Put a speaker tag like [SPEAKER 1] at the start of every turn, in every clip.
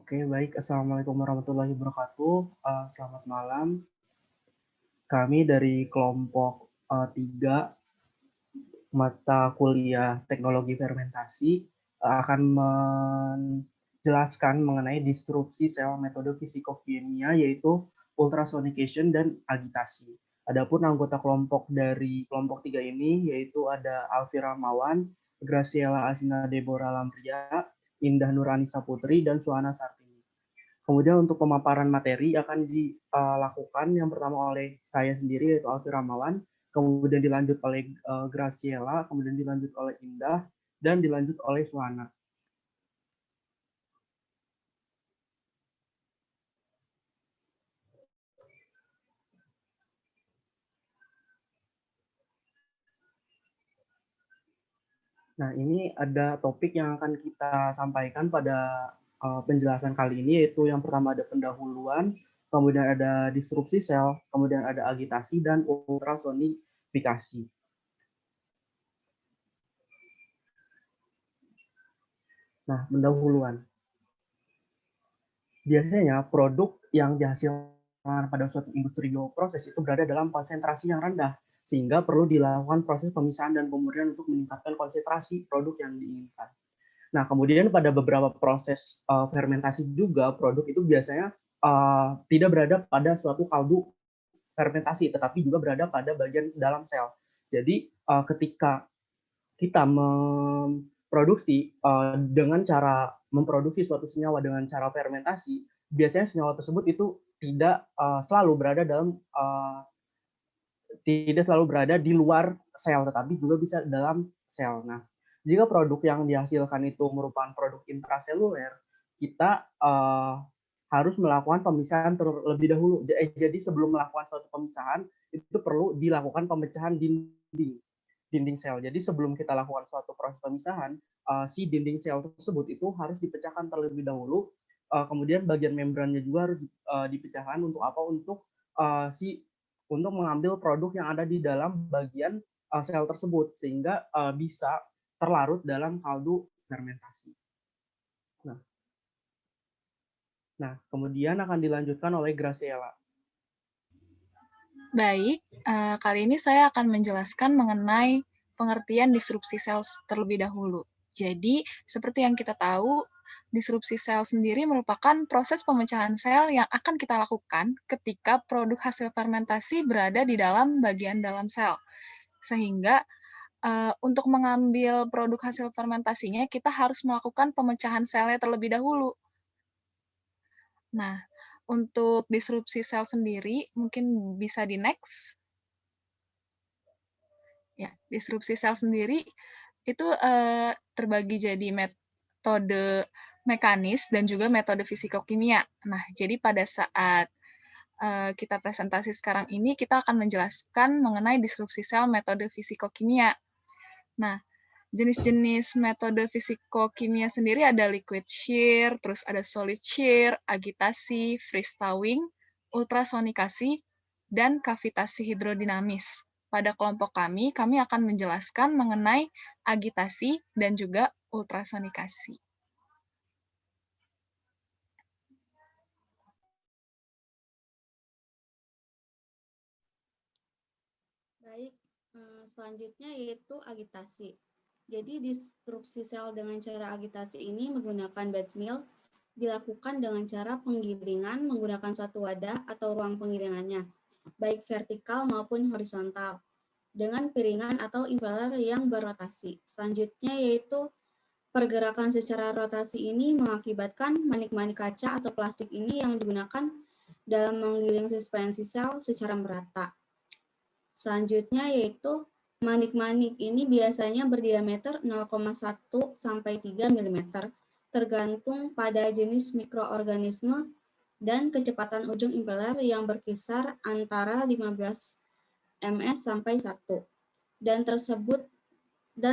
[SPEAKER 1] Oke, baik. Assalamualaikum warahmatullahi wabarakatuh. Selamat malam. Kami dari kelompok 3 mata kuliah teknologi fermentasi akan menjelaskan mengenai disrupsi sel metode fisikokimia yaitu ultrasonication dan agitasi. Adapun anggota kelompok dari kelompok 3 ini yaitu ada Alfira Mawan, Graciela Asina Deborah Lamria, Indah Nuranisa Putri, dan Suhana Sartini. Kemudian untuk pemaparan materi akan dilakukan yang pertama oleh saya sendiri yaitu Alfi Ramawan, kemudian dilanjut oleh Graciela, kemudian dilanjut oleh Indah, dan dilanjut oleh Suhana. Nah, ini ada topik yang akan kita sampaikan pada penjelasan kali ini, yaitu yang pertama ada pendahuluan, kemudian ada disrupsi sel, kemudian ada agitasi, dan ultrasonifikasi. Nah, pendahuluan. Biasanya produk yang dihasilkan pada suatu industri bioproses itu berada dalam konsentrasi yang rendah, sehingga perlu dilakukan proses pemisahan dan pemurnian untuk meningkatkan konsentrasi produk yang diinginkan. Nah, kemudian pada beberapa proses fermentasi juga produk itu biasanya tidak berada pada suatu kaldu fermentasi, tetapi juga berada pada bagian dalam sel. Jadi ketika kita memproduksi dengan cara memproduksi suatu senyawa dengan cara fermentasi, biasanya senyawa tersebut itu tidak selalu berada dalam tidak selalu berada di luar sel, tetapi juga bisa dalam sel. Nah, jika produk yang dihasilkan itu merupakan produk intraseluler, kita harus melakukan pemisahan terlebih dahulu. Jadi sebelum melakukan suatu pemisahan, itu perlu dilakukan pemecahan dinding sel. Jadi sebelum kita lakukan suatu proses pemisahan, si dinding sel tersebut itu harus dipecahkan terlebih dahulu. Kemudian bagian membrannya juga harus dipecahkan untuk apa? Untuk mengambil produk yang ada di dalam bagian sel tersebut sehingga bisa terlarut dalam kaldu fermentasi. Nah, kemudian akan dilanjutkan oleh Graciela.
[SPEAKER 2] Baik, kali ini saya akan menjelaskan mengenai pengertian disrupsi sel terlebih dahulu. Jadi, seperti yang kita tahu, disrupsi sel sendiri merupakan proses pemecahan sel yang akan kita lakukan ketika produk hasil fermentasi berada di dalam bagian dalam sel. Sehingga, untuk mengambil produk hasil fermentasinya, kita harus melakukan pemecahan selnya terlebih dahulu. Nah, untuk disrupsi sel sendiri, mungkin bisa di next. Ya, disrupsi sel sendiri itu terbagi jadi metode mekanis dan juga metode fisikokimia. Nah, jadi pada saat kita presentasi sekarang ini, kita akan menjelaskan mengenai disrupsi sel metode fisikokimia. Nah, jenis-jenis metode fisikokimia sendiri ada liquid shear, terus ada solid shear, agitasi, freeze-thawing, ultrasonikasi, dan kavitasi hidrodinamis. Pada kelompok kami akan menjelaskan mengenai agitasi dan juga ultrasonikasi.
[SPEAKER 3] Baik, selanjutnya yaitu agitasi. Jadi disrupsi sel dengan cara agitasi ini menggunakan batch mill dilakukan dengan cara penggilingan menggunakan suatu wadah atau ruang penggilingannya, baik vertikal maupun horizontal, dengan piringan atau impeller yang berotasi. Selanjutnya yaitu pergerakan secara rotasi ini mengakibatkan manik-manik kaca atau plastik ini yang digunakan dalam menggiling suspensi sel secara merata. Selanjutnya yaitu manik-manik ini biasanya berdiameter 0,1 sampai 3 mm, tergantung pada jenis mikroorganisme dan kecepatan ujung impeller yang berkisar antara 15 ms sampai 1, dan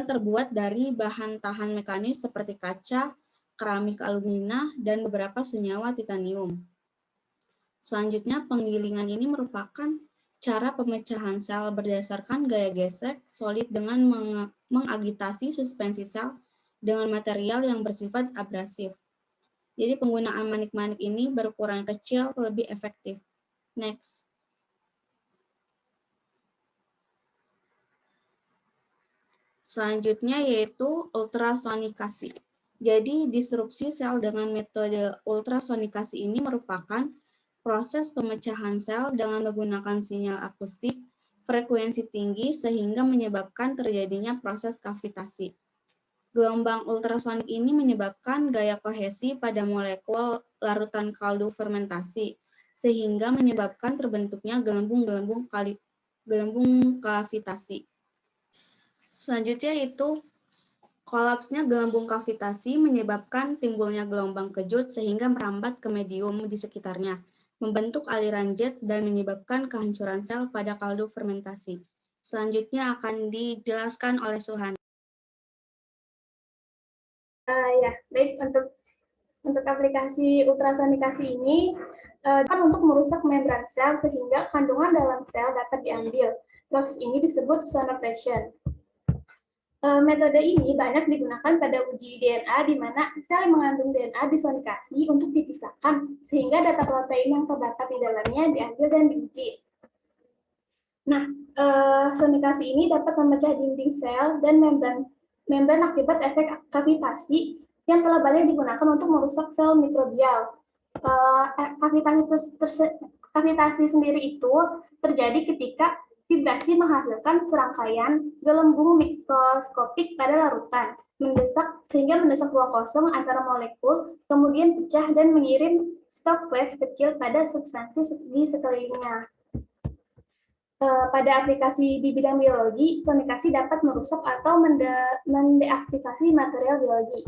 [SPEAKER 3] terbuat dari bahan tahan mekanis seperti kaca, keramik alumina, dan beberapa senyawa titanium. Selanjutnya, penggilingan ini merupakan cara pemecahan sel berdasarkan gaya gesek solid dengan mengagitasi suspensi sel dengan material yang bersifat abrasif. Jadi penggunaan manik-manik ini berukuran kecil lebih efektif. Next. Selanjutnya yaitu ultrasonikasi. Jadi disrupsi sel dengan metode ultrasonikasi ini merupakan proses pemecahan sel dengan menggunakan sinyal akustik frekuensi tinggi sehingga menyebabkan terjadinya proses kavitasi. Gelombang ultrasonik ini menyebabkan gaya kohesi pada molekul larutan kaldu fermentasi, sehingga menyebabkan terbentuknya gelembung kavitasi. Selanjutnya itu kolapsnya gelembung kavitasi menyebabkan timbulnya gelombang kejut sehingga merambat ke medium di sekitarnya, membentuk aliran jet dan menyebabkan kehancuran sel pada kaldu fermentasi. Selanjutnya akan dijelaskan oleh Suhan.
[SPEAKER 4] Ya, baik, untuk aplikasi ultrasonikasi ini kan untuk merusak membran sel sehingga kandungan dalam sel dapat diambil. Proses ini disebut sonopression. Metode ini banyak digunakan pada uji DNA di mana sel yang mengandung DNA disonikasi untuk dipisahkan sehingga data protein yang terdapat di dalamnya diambil dan diuji. Nah, sonikasi ini dapat memecah dinding sel dan membran akibat efek kavitasi yang telah banyak digunakan untuk merusak sel mikrobial. Kavitasi sendiri itu terjadi ketika vibrasi menghasilkan serangkaian gelembung mikroskopik pada larutan, sehingga mendesak ruang kosong antara molekul, kemudian pecah dan mengirim shockwave kecil pada substansi di sekelilingnya. Pada aplikasi di bidang biologi, sonikasi dapat merusak atau mendeaktivasi material biologi.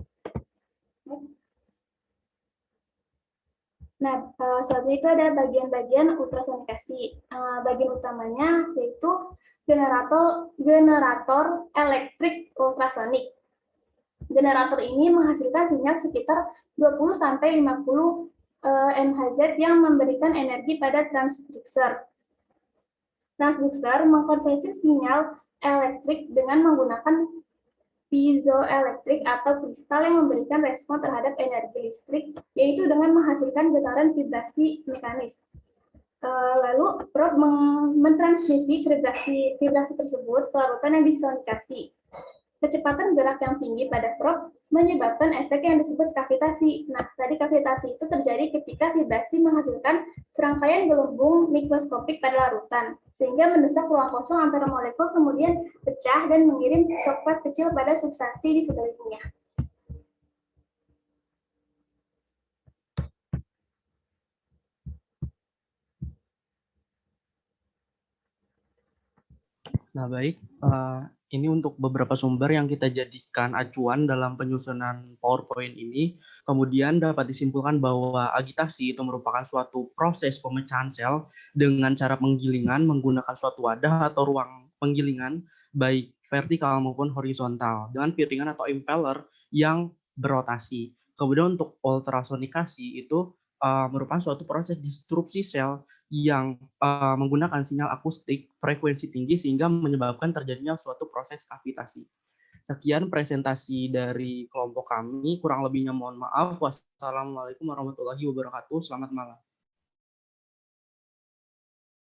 [SPEAKER 4] Nah, selanjutnya itu ada bagian-bagian ultrasonikasi. Bagian utamanya yaitu generator elektrik ultrasonik. Generator ini menghasilkan sinyal sekitar 20-50 MHz yang memberikan energi pada transducer. Transducer mengkonversi sinyal elektrik dengan menggunakan piezoelektrik atau kristal yang memberikan respon terhadap energi listrik, yaitu dengan menghasilkan getaran vibrasi mekanis. Lalu probe mentransmisi vibrasi tersebut ke larutan yang disonikasi. Kecepatan gerak yang tinggi pada probe menyebabkan efek yang disebut kavitasi. Nah, tadi kavitasi itu terjadi ketika vibrasi menghasilkan serangkaian gelembung mikroskopik pada larutan, sehingga mendesak ruang kosong antara molekul, kemudian pecah dan mengirim shockwave kecil pada substansi di sekelilingnya.
[SPEAKER 1] Nah, baik. Ini untuk beberapa sumber yang kita jadikan acuan dalam penyusunan PowerPoint ini. Kemudian dapat disimpulkan bahwa agitasi itu merupakan suatu proses pemecahan sel dengan cara penggilingan menggunakan suatu wadah atau ruang penggilingan, baik vertikal maupun horizontal, dengan piringan atau impeller yang berotasi. Kemudian untuk ultrasonikasi itu merupakan suatu proses disrupsi sel yang menggunakan sinyal akustik frekuensi tinggi sehingga menyebabkan terjadinya suatu proses kavitasi. Sekian presentasi dari kelompok kami, kurang lebihnya mohon maaf. Wassalamualaikum warahmatullahi wabarakatuh. Selamat malam.